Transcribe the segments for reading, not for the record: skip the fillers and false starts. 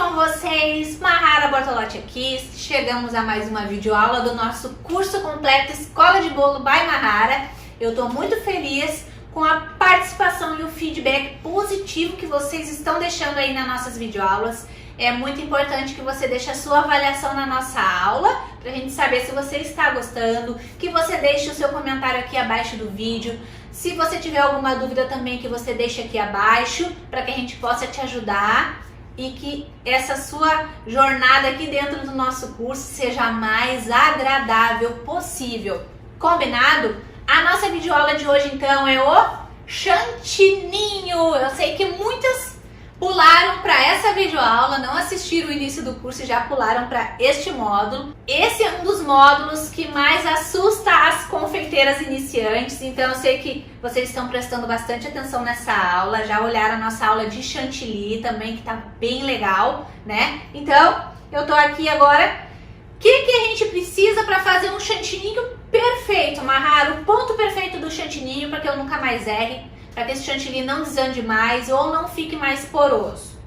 com vocês? Mahara Bortolotti aqui. Chegamos a mais uma videoaula do nosso curso completo Escola de Bolo by Mahara. Eu estou muito feliz com a participação e o feedback positivo que vocês estão deixando aí nas nossas videoaulas. É muito importante que você deixe a sua avaliação na nossa aula, para a gente saber se você está gostando, que você deixe o seu comentário aqui abaixo do vídeo. Se você tiver alguma dúvida também, que você deixe aqui abaixo, para que a gente possa te ajudar e que essa sua jornada aqui dentro do nosso curso seja a mais agradável possível. Combinado? A nossa videoaula de hoje então é o chantininho. Eu sei que muitas pularam para essa videoaula, não assistiram o início do curso e já pularam para este módulo. Esse é um dos módulos que mais assusta as confeiteiras iniciantes, então eu sei que vocês estão prestando bastante atenção nessa aula, já olharam a nossa aula de chantilly também, que tá bem legal, né? Então, eu tô aqui agora. O que a gente precisa para fazer um chantininho perfeito, Mahara? O ponto perfeito do chantininho para que eu nunca mais erre, para que esse chantilly não desande mais ou não fique mais poroso.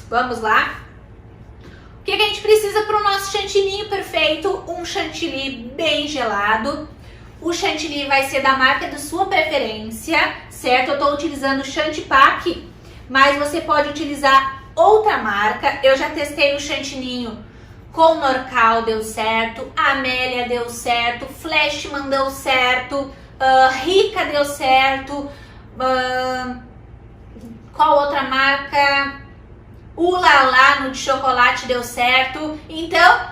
Vamos lá? O que a gente precisa para o nosso chantininho perfeito? Um chantilly bem gelado. O chantilly vai ser da marca de sua preferência, certo? Eu estou utilizando o Chantipac, mas você pode utilizar outra marca. Eu já testei o chantininho com Norcal, deu certo. Amélia deu certo. Flashman deu certo. Rica deu certo. Qual outra marca? Ulala no de chocolate deu certo. Então,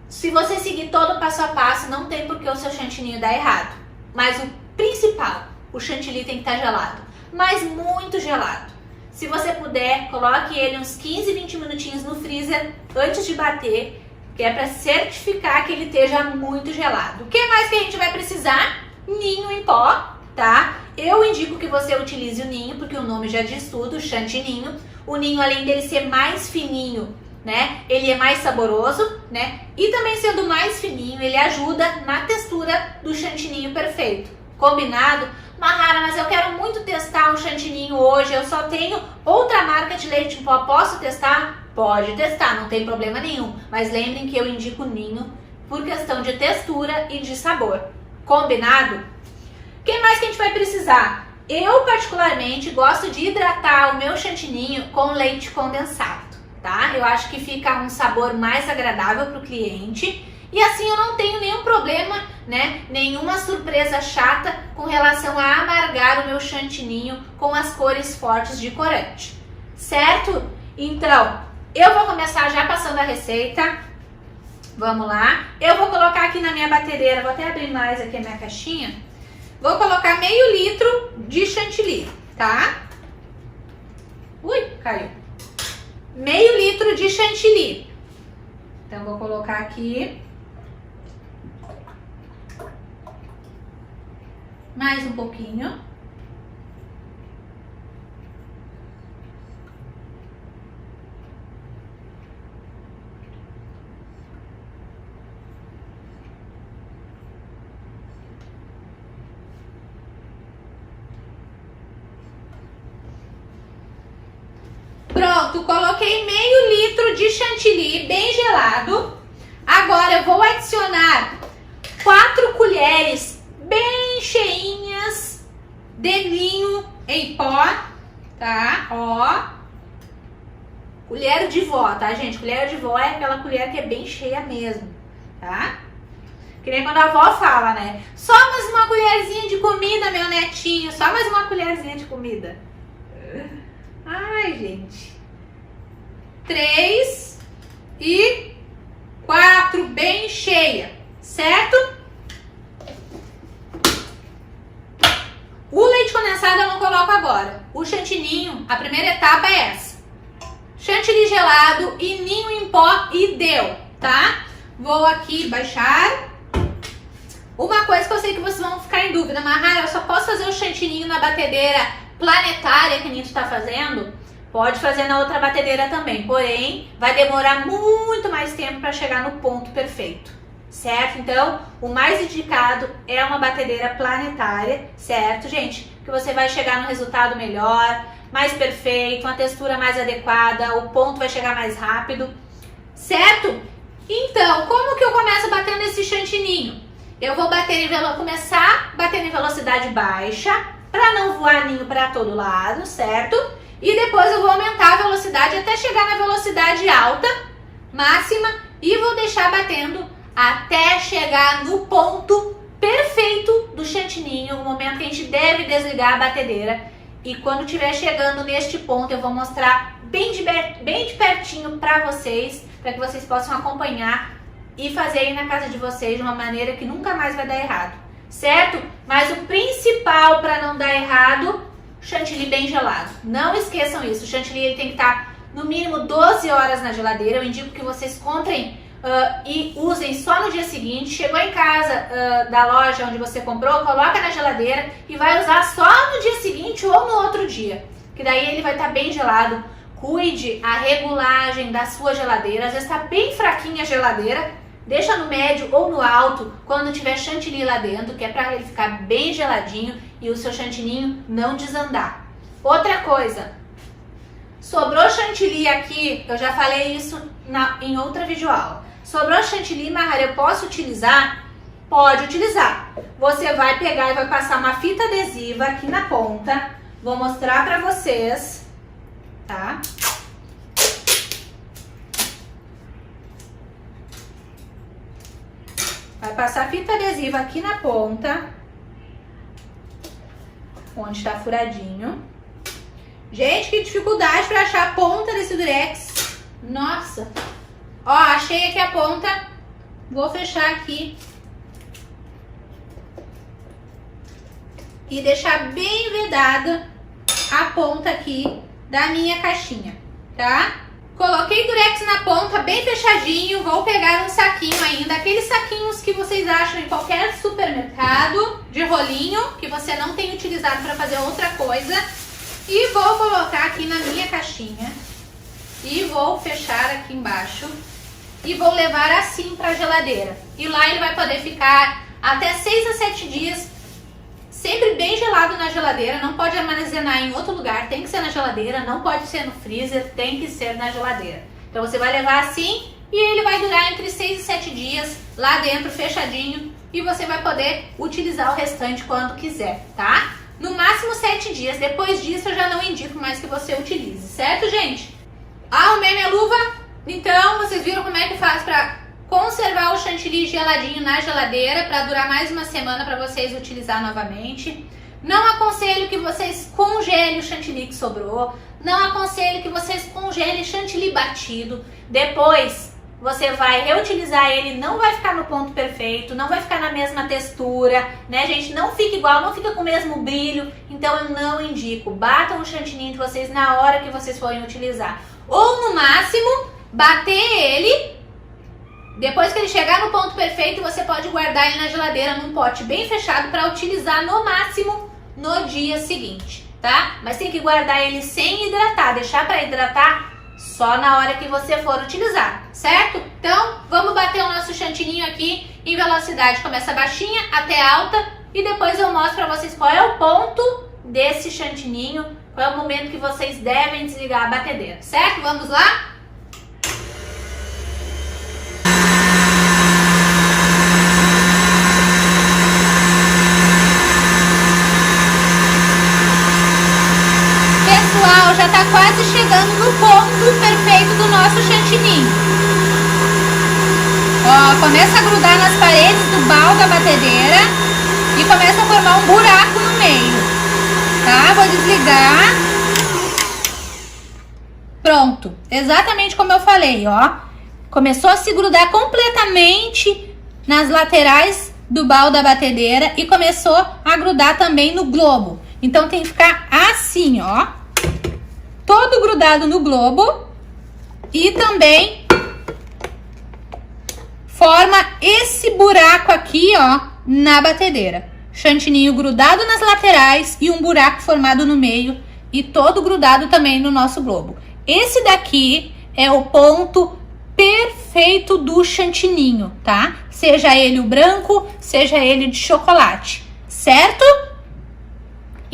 se você seguir todo o passo a passo, não tem por que o seu chantininho dar errado. Mas o principal, o chantilly tem que estar gelado, mas muito gelado. Se você puder, coloque ele uns 15, 20 minutinhos no freezer antes de bater, que é para certificar que ele esteja muito gelado. O que mais que a gente vai precisar? Ninho em pó, tá? Eu indico que você utilize o ninho, porque o nome já diz tudo, chantininho. O ninho, além dele ser mais fininho, né, ele é mais saboroso, né? E também sendo mais fininho, ele ajuda na textura do chantininho perfeito. Combinado? Mahara, mas eu quero muito testar um chantininho hoje, eu só tenho outra marca de leite em pó, posso testar? Pode testar, não tem problema nenhum. Mas lembrem que eu indico ninho por questão de textura e de sabor. Combinado? O que mais que a gente vai precisar? Eu, particularmente, gosto de hidratar o meu chantininho com leite condensado, tá? Eu acho que fica um sabor mais agradável para o cliente e assim eu não tenho nenhum problema, né? Nenhuma surpresa chata com relação a amargar o meu chantininho com as cores fortes de corante, certo? Então, eu vou começar já passando a receita. Vamos lá. Eu vou colocar aqui na minha batedeira, vou até abrir mais aqui a minha caixinha. Vou colocar meio litro de chantilly, tá? Ui, caiu. Meio litro de chantilly. Então, vou colocar aqui. Mais um pouquinho. Pronto, coloquei meio litro de chantilly bem gelado. Agora eu vou adicionar 4 colheres bem cheinhas de ninho em pó, tá? Ó, colher de vó, tá, gente? Colher de vó é aquela colher que é bem cheia mesmo, tá? Que nem quando a avó fala, né? Só mais uma colherzinha de comida, meu netinho. Só mais uma colherzinha de comida. Ai, gente. 3 e 4, bem cheia, certo? O leite condensado eu não coloco agora. O chantininho, a primeira etapa é essa. Chantilly gelado e ninho em pó e deu, tá? Vou aqui baixar. Uma coisa que eu sei que vocês vão ficar em dúvida, Mahara, eu só posso fazer o chantininho na batedeira planetária que a gente está fazendo? Pode fazer na outra batedeira também, porém vai demorar muito mais tempo para chegar no ponto perfeito, certo? Então, o mais indicado é uma batedeira planetária, certo, gente? Que você vai chegar no resultado melhor, mais perfeito, uma textura mais adequada, o ponto vai chegar mais rápido, certo? Então, como que eu começo batendo esse chantininho? Eu vou começar batendo em velocidade baixa, para não voar ninho para todo lado, certo? E depois eu vou aumentar a velocidade até chegar na velocidade alta, máxima, e vou deixar batendo até chegar no ponto perfeito do chantininho, o momento que a gente deve desligar a batedeira. E quando estiver chegando neste ponto, eu vou mostrar bem de pertinho para vocês, para que vocês possam acompanhar e fazer aí na casa de vocês de uma maneira que nunca mais vai dar errado, certo? Mas o principal para não dar errado, chantilly bem gelado. Não esqueçam isso, o chantilly ele tem que estar no mínimo 12 horas na geladeira. Eu indico que vocês comprem e usem só no dia seguinte. Chegou em casa da loja onde você comprou, coloca na geladeira e vai usar só no dia seguinte ou no outro dia, que daí ele vai estar bem gelado. Cuide a regulagem da sua geladeira, às vezes está bem fraquinha a geladeira, deixa no médio ou no alto quando tiver chantilly lá dentro, que é para ele ficar bem geladinho e o seu chantininho não desandar. Outra coisa, sobrou chantilly aqui, eu já falei isso em outra videoaula. Sobrou chantilly, Mahara, eu posso utilizar? Pode utilizar. Você vai pegar e vai passar uma fita adesiva aqui na ponta. Vou mostrar pra vocês, tá? Vai passar fita adesiva aqui na ponta, onde tá furadinho. Gente, que dificuldade pra achar a ponta desse durex. Nossa! Ó, achei aqui a ponta. Vou fechar aqui. E deixar bem vedada a ponta aqui da minha caixinha, tá? Coloquei durex na ponta, bem fechadinho. Vou pegar um saquinho ainda, aqueles saquinhos que vocês acham em qualquer supermercado, de rolinho, que você não tem utilizado para fazer outra coisa. E vou colocar aqui na minha caixinha. E vou fechar aqui embaixo. E vou levar assim para a geladeira. E lá ele vai poder ficar até 6 a 7 dias, sempre bem gelado na geladeira. Não pode armazenar em outro lugar, tem que ser na geladeira. Não pode ser no freezer, tem que ser na geladeira. Então você vai levar assim e ele vai durar entre 6 e 7 dias lá dentro, fechadinho. E você vai poder utilizar o restante quando quiser, tá? No máximo 7 dias. Depois disso eu já não indico mais que você utilize, certo, gente? Arrumei minha luva. Então, vocês viram como é que faz para conservar o chantilly geladinho na geladeira para durar mais uma semana para vocês utilizar novamente. Não aconselho que vocês congelem o chantilly que sobrou. Não aconselho que vocês congelem chantilly batido. Depois, você vai reutilizar ele, não vai ficar no ponto perfeito, não vai ficar na mesma textura, né, gente? Não fica igual, não fica com o mesmo brilho. Então, eu não indico. Batam o chantilly de vocês na hora que vocês forem utilizar. Ou, no máximo, bater ele, depois que ele chegar no ponto perfeito, você pode guardar ele na geladeira num pote bem fechado para utilizar no máximo no dia seguinte, tá? Mas tem que guardar ele sem hidratar, deixar para hidratar só na hora que você for utilizar, certo? Então, vamos bater o nosso chantininho aqui em velocidade, começa baixinha até alta e depois eu mostro para vocês qual é o ponto desse chantininho, qual é o momento que vocês devem desligar a batedeira, certo? Vamos lá? Pessoal, já tá quase chegando no ponto perfeito do nosso chantininho. Ó, começa a grudar nas paredes do balde da batedeira e começa a formar um buraco no meio, tá? Vou desligar. Pronto, exatamente como eu falei, ó. Começou a se grudar completamente nas laterais do balde da batedeira e começou a grudar também no globo. Então tem que ficar assim, ó, todo grudado no globo e também forma esse buraco aqui, ó, na batedeira. Chantininho grudado nas laterais e um buraco formado no meio e todo grudado também no nosso globo. Esse daqui é o ponto perfeito do chantininho, tá? Seja ele o branco, seja ele de chocolate, certo?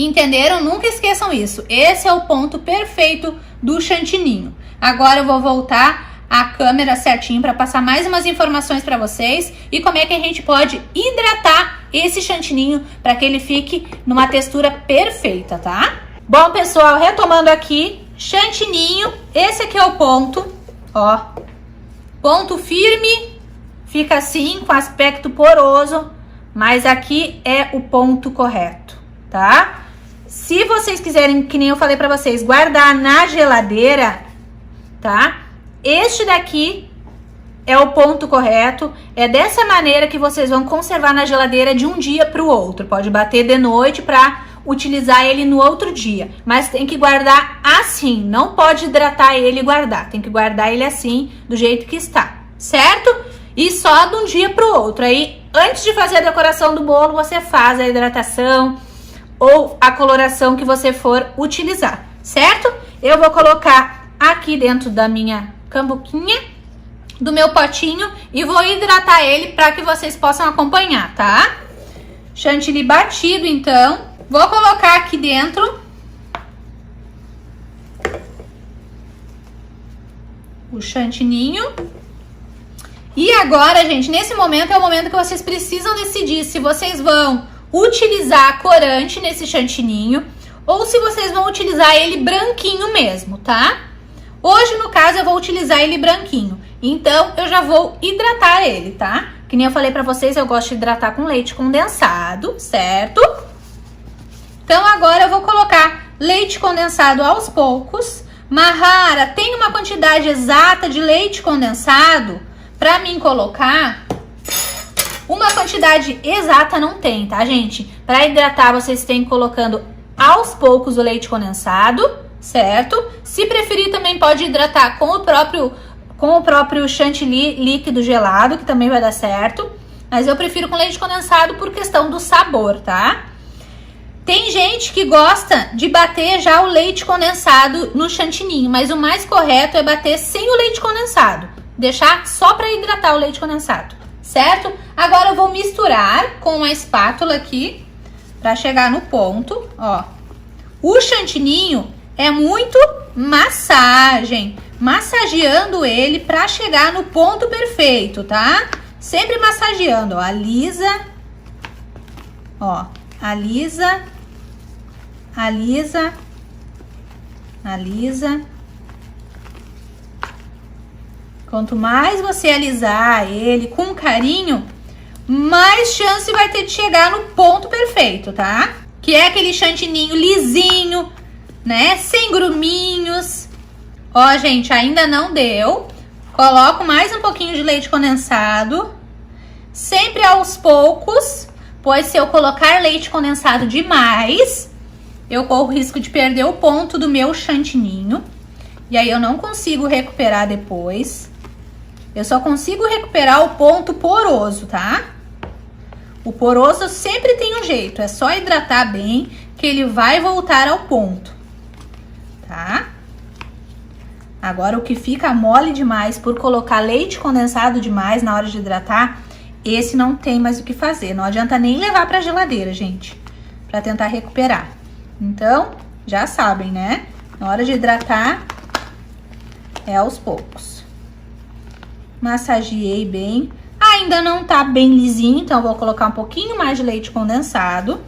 Entenderam? Nunca esqueçam isso. Esse é o ponto perfeito do chantininho. Agora eu vou voltar a câmera certinho para passar mais umas informações para vocês e como é que a gente pode hidratar esse chantininho para que ele fique numa textura perfeita, tá? Bom, pessoal, retomando aqui, chantininho, esse aqui é o ponto, ó. Ponto firme, fica assim, com aspecto poroso, mas aqui é o ponto correto, tá? Se vocês quiserem, que nem eu falei pra vocês, guardar na geladeira, tá? Este daqui é o ponto correto. É dessa maneira que vocês vão conservar na geladeira de um dia pro outro. Pode bater de noite pra utilizar ele no outro dia. Mas tem que guardar assim. Não pode hidratar ele e guardar. Tem que guardar ele assim, do jeito que está. Certo? E só de um dia pro outro. Aí, antes de fazer a decoração do bolo, você faz a hidratação ou a coloração que você for utilizar, certo? Eu vou colocar aqui dentro da minha cambuquinha, do meu potinho, e vou hidratar ele para que vocês possam acompanhar, tá? Chantilly batido, então. Vou colocar aqui dentro o chantininho. E agora, gente, nesse momento é o momento que vocês precisam decidir se vocês vão utilizar corante nesse chantininho ou se vocês vão utilizar ele branquinho mesmo, tá? Hoje, no caso, eu vou utilizar ele branquinho. Então, eu já vou hidratar ele, tá? Que nem eu falei pra vocês, eu gosto de hidratar com leite condensado, certo? Então, agora eu vou colocar leite condensado aos poucos. Mahara, tem uma quantidade exata de leite condensado pra mim colocar? Uma quantidade exata não tem, tá, gente? Para hidratar, vocês têm colocando aos poucos o leite condensado, certo? Se preferir, também pode hidratar com o próprio chantilly líquido gelado, que também vai dar certo. Mas eu prefiro com leite condensado por questão do sabor, tá? Tem gente que gosta de bater já o leite condensado no chantininho, mas o mais correto é bater sem o leite condensado. Deixar só para hidratar o leite condensado. Certo? Agora eu vou misturar com uma espátula aqui para chegar no ponto, ó. O chantininho é muito massagem, massageando ele para chegar no ponto perfeito, tá? Sempre massageando, ó, alisa, ó, alisa, alisa, alisa. Quanto mais você alisar ele com carinho, mais chance vai ter de chegar no ponto perfeito, tá? Que é aquele chantininho lisinho, né? Sem gruminhos. Ó, gente, ainda não deu. Coloco mais um pouquinho de leite condensado. Sempre aos poucos, pois se eu colocar leite condensado demais, eu corro o risco de perder o ponto do meu chantininho. E aí eu não consigo recuperar depois. Eu só consigo recuperar o ponto poroso, tá? O poroso sempre tem um jeito. É só hidratar bem que ele vai voltar ao ponto, tá? Agora, o que fica mole demais por colocar leite condensado demais na hora de hidratar, esse não tem mais o que fazer. Não adianta nem levar pra geladeira, gente, pra tentar recuperar. Então, já sabem, né? Na hora de hidratar, é aos poucos. Massageei bem. Ainda não tá bem lisinho, então eu vou colocar um pouquinho mais de leite condensado.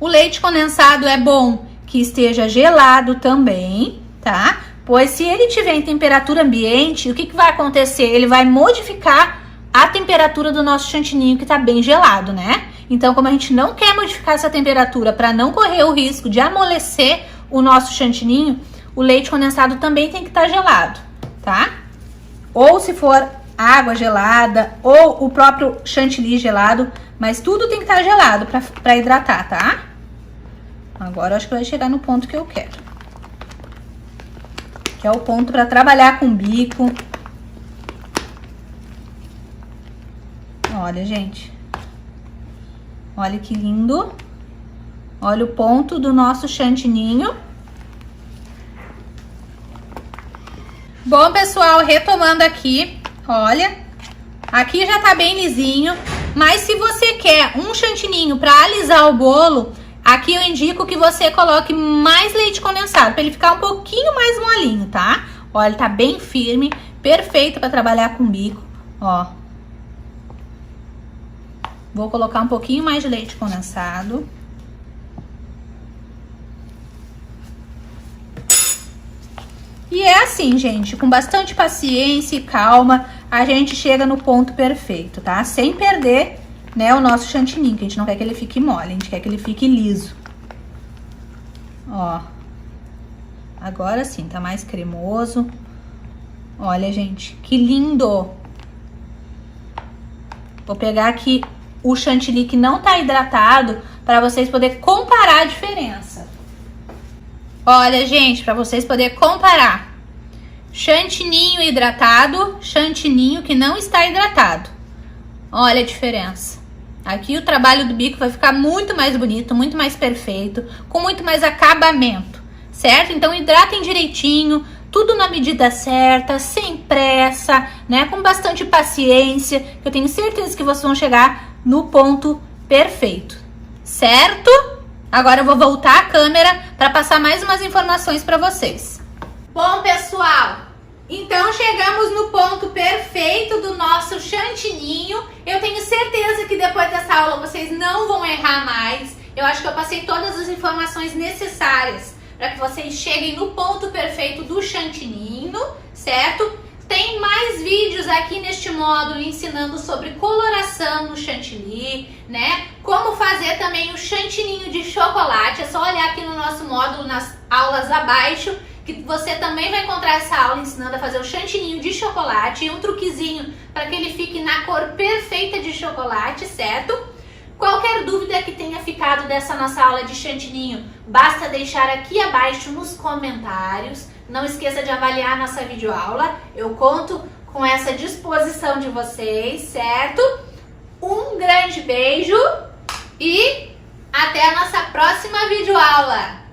O leite condensado é bom que esteja gelado também, tá? Pois se ele tiver em temperatura ambiente, o que vai acontecer? Ele vai modificar a temperatura do nosso chantininho que tá bem gelado, né? Então, como a gente não quer modificar essa temperatura para não correr o risco de amolecer o nosso chantininho, o leite condensado também tem que estar gelado, tá? Ou se for água gelada, ou o próprio chantilly gelado, mas tudo tem que estar gelado para hidratar, tá? Agora eu acho que vai chegar no ponto que eu quero. Que é o ponto para trabalhar com bico. Olha, gente. Olha que lindo. Olha o ponto do nosso chantininho. Bom, pessoal, retomando aqui, olha, aqui já tá bem lisinho, mas se você quer um chantininho para alisar o bolo, Aqui eu indico que você coloque mais leite condensado, para ele ficar um pouquinho mais molinho, tá? Ó, ele tá bem firme, perfeito para trabalhar com bico, ó. Vou colocar um pouquinho mais de leite condensado. E é assim, gente, com bastante paciência e calma, a gente chega no ponto perfeito, tá? Sem perder, né, o nosso chantininho, que a gente não quer que ele fique mole, a gente quer que ele fique liso. Ó. Agora sim, tá mais cremoso. Olha, gente, que lindo! Vou pegar aqui o chantilly que não tá hidratado para vocês poderem comparar a diferença. Olha, gente, para vocês poderem comparar. Chantininho hidratado, chantininho que não está hidratado. Olha a diferença. Aqui o trabalho do bico vai ficar muito mais bonito, muito mais perfeito, com muito mais acabamento, certo? Então hidratem direitinho, tudo na medida certa, sem pressa, né? Com bastante paciência, que eu tenho certeza que vocês vão chegar no ponto perfeito, certo? Agora eu vou voltar a câmera para passar mais umas informações para vocês. Bom, pessoal, então chegamos no ponto perfeito do nosso chantininho. Eu tenho certeza que depois dessa aula vocês não vão errar mais. Eu acho que eu passei todas as informações necessárias para que vocês cheguem no ponto perfeito do chantininho, certo? Tem mais vídeos aqui neste módulo ensinando sobre coloração no chantilly, né? Como fazer também o chantininho de chocolate. É só olhar aqui no nosso módulo, nas aulas abaixo, que você também vai encontrar essa aula ensinando a fazer o chantininho de chocolate e um truquezinho para que ele fique na cor perfeita de chocolate, certo? Qualquer dúvida que tenha ficado dessa nossa aula de chantininho, basta deixar aqui abaixo nos comentários. Não esqueça de avaliar a nossa videoaula. Eu conto com essa disposição de vocês, certo? Um grande beijo e até a nossa próxima videoaula!